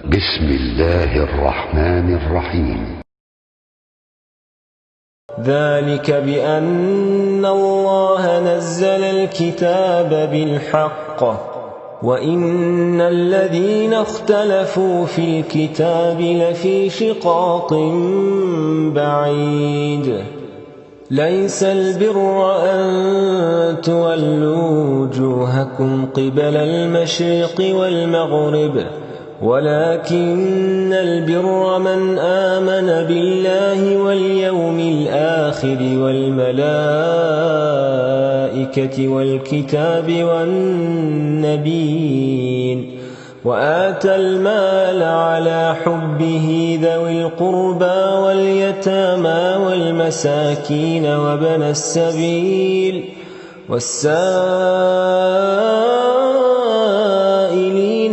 بسم الله الرحمن الرحيم. ذلك بأن الله نزل الكتاب بالحق وإن الذين اختلفوا في الكتاب لفي شقاق بعيد. ليس البر أن تولوا وجوهكم قبل المشرق والمغرب ولكن البر من آمن بالله واليوم الآخر والملائكة والكتاب والنبيين وآتى المال على حبه ذوي القربى واليتامى والمساكين وابن السبيل والسائلين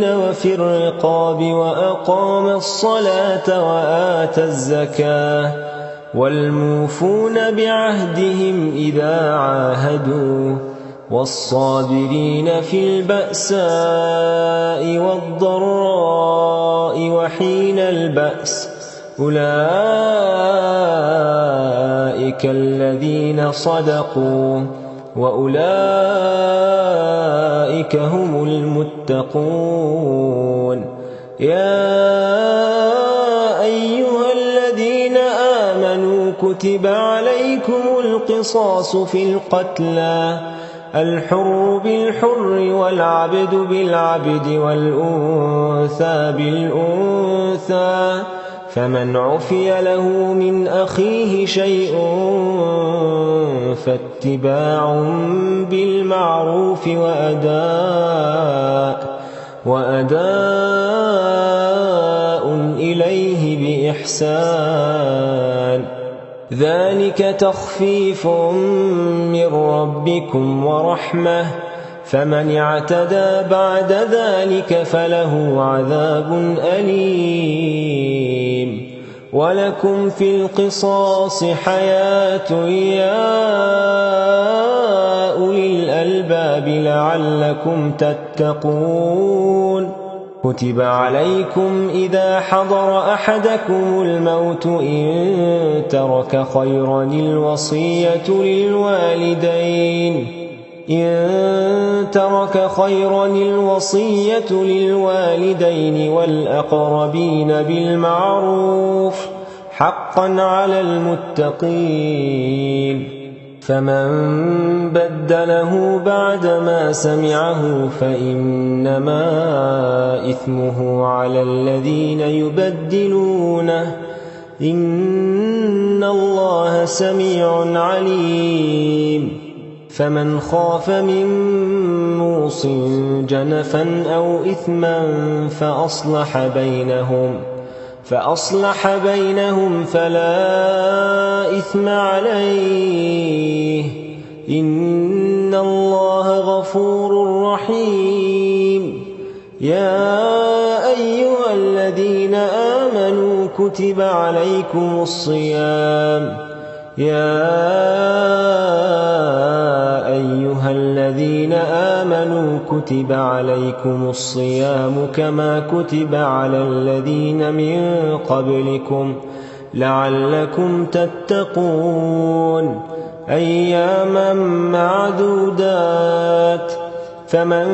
وفي الرقاب وأقام الصلاة وآتى الزكاة والموفون بعهدهم إذا عاهدوا والصابرين في البأساء والضراء وحين البأس أولئك الذين صدقوا وأولئك هم المتقون. يا أيها الذين آمنوا كتب عليكم القصاص في القتلى الحر بالحر والعبد بالعبد والأنثى بالأنثى فمن عفي له من أخيه شيء فاتباع بالمعروف وأداء إليه بإحسان ذلك تخفيف من ربكم ورحمة فمن اعتدى بعد ذلك فله عذاب أليم. ولكم في القصاص حياة يا أولي الألباب لعلكم تتقون. كتب عليكم إذا حضر أحدكم الموت إن ترك خيرا الوصية للوالدين والأقربين بالمعروف حقا على المتقين. فمن بدله بعدما سمعه فإنما إثمه على الذين يبدلونه إن الله سميع عليم. فمن خاف من موص جنفا أو إثما فأصلح بينهم فلا إثم عليه إن الله غفور رحيم. يا أيها الذين آمنوا كتب عليكم الصيام كما كتب على الذين من قبلكم لعلكم تتقون أياما معدودات. فمن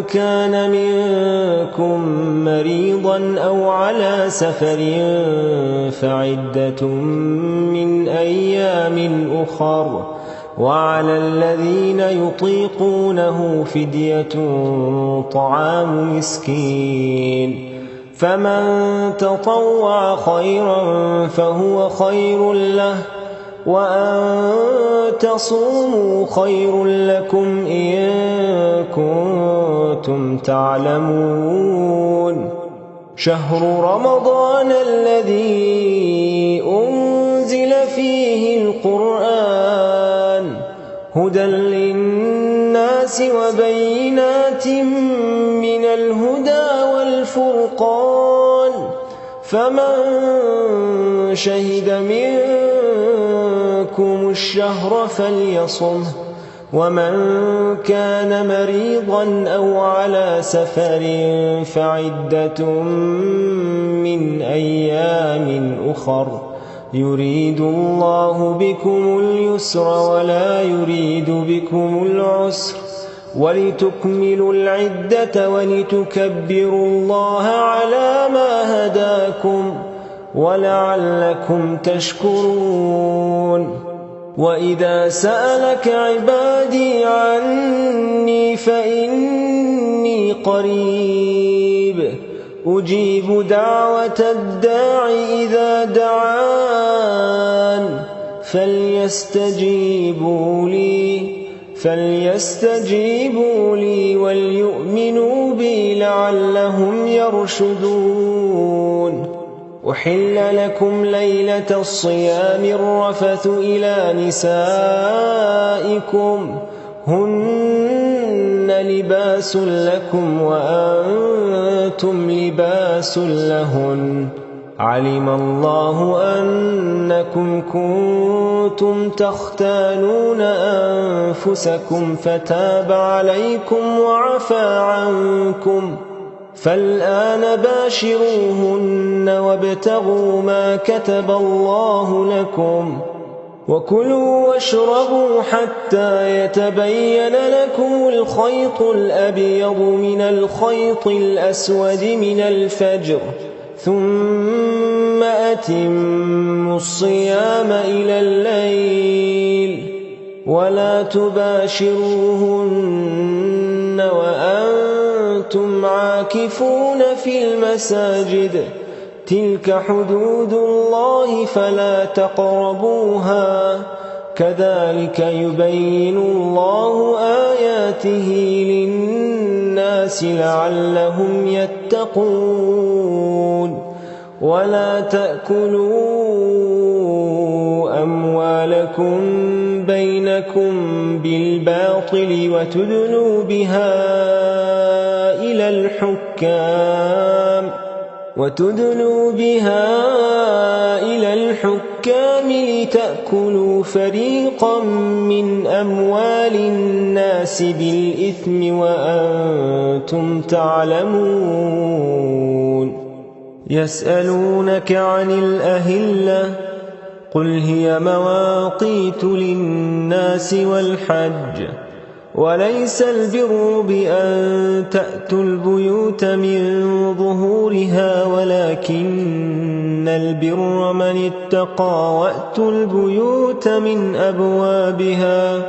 كان منكم مريضا أو على سفر فعدة من أيام أخر وعلى الذين يطيقونه فدية طعام مسكين فمن تطوع خيرا فهو خير له وأن تصوموا خير لكم إن كنتم تعلمون. شهر رمضان الذي أنزل فيه القرآن هدى للناس وبينات من الهدى والفرقان فمن شهد منكم الشهر فليصمه ومن كان مريضا أو على سفر فعدة من أيام أخر يريد الله بكم اليسر ولا يريد بكم العسر ولتكملوا العدة ولتكبروا الله على ما هداكم ولعلكم تشكرون. وإذا سألك عبادي عني فإني قريب أجيب دعوة الداع إذا دعان فليستجيبوا لي وليؤمنوا بي لعلهم يرشدون. أحل لكم ليلة الصيام الرفث إلى نسائكم هن لباس لكم وأنتم لباس لهن علم الله أنكم كنتم تختانون أنفسكم فتاب عليكم وعفى عنكم فالآن باشروهن وابتغوا ما كتب الله لكم وكلوا واشربوا حتى يتبين لكم الخيط الأبيض من الخيط الأسود من الفجر ثم أتموا الصيام إلى الليل ولا تباشروهن وأنتم عاكفون في المساجد تلك حدود الله فلا تقربوها كذلك يبين الله آياته للناس لعلهم يتقون. ولا تأكلوا أموالكم بينكم بالباطل وتدلوا بها إلى الحكام لتأكلوا فريقا من أموال الناس بالإثم وأنتم تعلمون. يسألونك عن الأهلة قل هي مواقيت للناس والحج وليس البر بأن تأتوا البيوت من ظهورها ولكن البر من اتقى وأتوا البيوت من أبوابها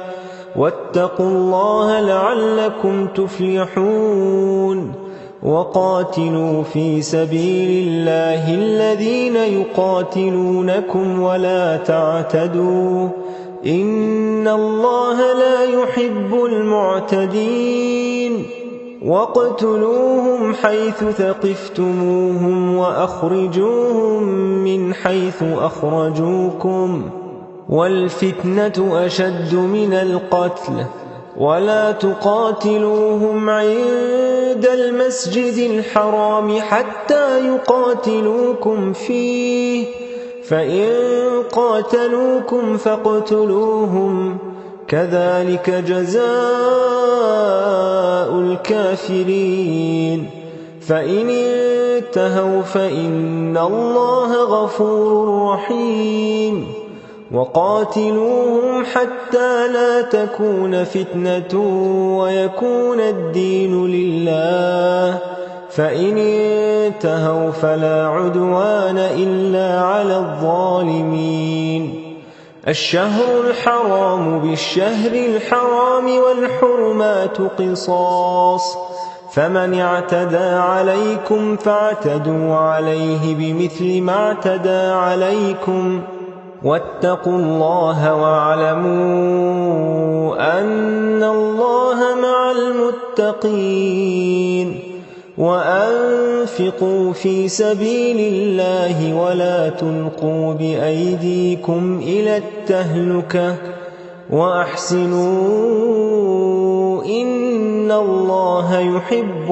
واتقوا الله لعلكم تفلحون. وقاتلوا في سبيل الله الذين يقاتلونكم ولا تعتدوا إن الله لا يحب المعتدين. واقتلوهم حيث ثقفتموهم وأخرجوهم من حيث أخرجوكم والفتنة أشد من القتل ولا تقاتلوهم عند المسجد الحرام حتى يقاتلوكم فيه فإن قاتلوكم فاقتلوهم كذلك جزاء الكافرين. فإن انتهوا فإن الله غفور رحيم. وقاتلوهم حتى لا تكون فتنة ويكون الدين لله فإن انتهوا فلا عدوان إلا على الظالمين. الشهر الحرام بالشهر الحرام والحرمات قصاص فمن اعتدى عليكم فاعتدوا عليه بمثل ما اعتدى عليكم واتقوا الله واعلموا أن الله مع المتقين. وأنفقوا في سبيل الله ولا تلقوا بأيديكم إلى التهلكة وأحسنوا إن الله يحب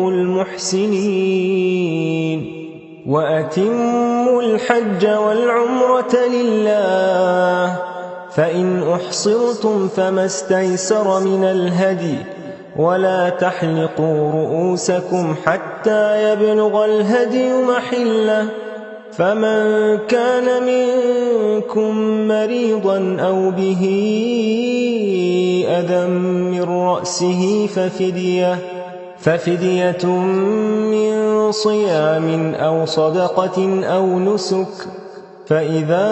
المحسنين. وأتموا الحج والعمرة لله فإن أحصرتم فما استيسر من الهدي ولا تحلقوا رؤوسكم حتى يبلغ الهدي محله فمن كان منكم مريضا أو به أذى من رأسه ففدية من صيام أو صدقة أو نسك فإذا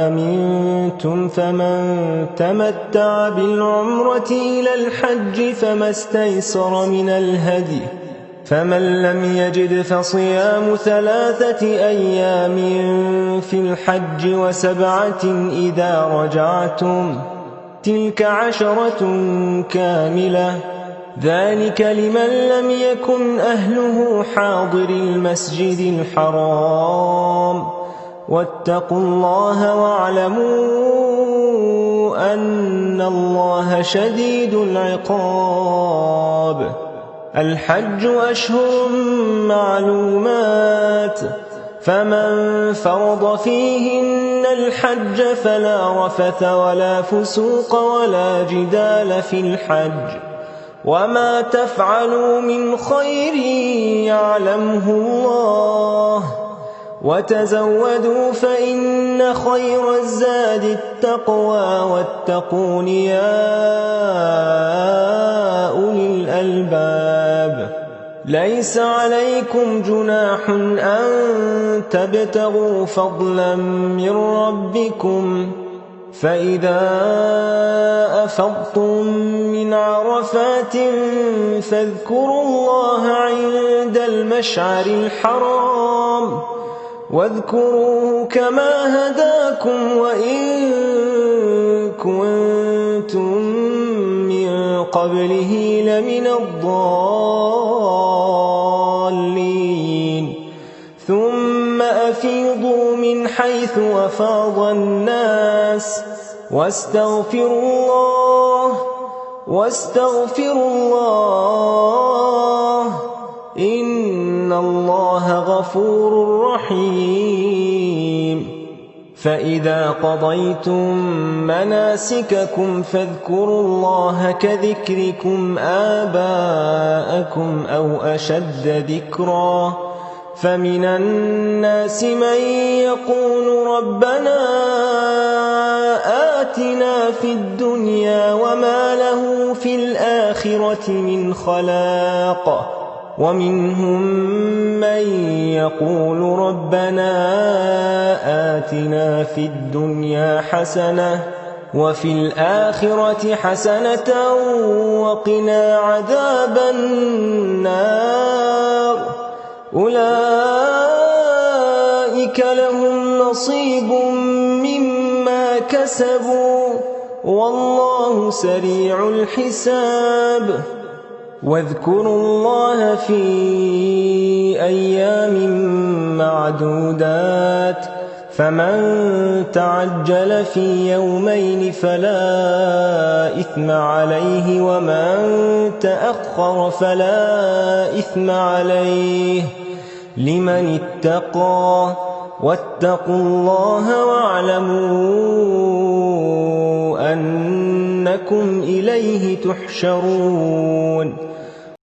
أمنتم فمن تمتع بالعمرة إلى الحج فما استيسر من الهدي فمن لم يجد فصيام 3 أيام في الحج و7 إذا رجعتم تلك 10 كاملة ذلك لمن لم يكن أهله حاضر المسجد الحرام واتقوا الله واعلموا أن الله شديد العقاب الحج أشهر معلومات فمن فرض فيهن الحج فلا رفث ولا فسوق ولا جدال في الحج وما تفعلوا من خير يعلمه الله وتزودوا فإن خير الزاد التقوى واتقون يا أولي الألباب ليس عليكم جناح أن تبتغوا فضلا من ربكم فإذا أفضتم من عرفات فاذكروا الله عند المشعر الحرام واذكروه كما هداكم وإن كنتم من قبله لمن الضالين ثم أفيضوا من حيث أفاض الناس واستغفروا الله إن الله غفور رحيم فإذا قضيتم مناسككم فاذكروا الله كذكركم آباءكم أو أشد ذكرا فمن الناس من يقول ربنا آتنا في الدنيا وما له في الآخرة من خلاق ومنهم من يقول ربنا آتنا في الدنيا حسنة وفي الآخرة حسنة وقنا عذاب النار أولئك لهم نصيب مما كسبوا والله سريع الحساب واذكروا الله في أيام معدودات فمن تعجل في يومين فلا إثم عليه ومن تأخر فلا إثم عليه لمن اتقى واتقوا الله واعلموا أنكم إليه تحشرون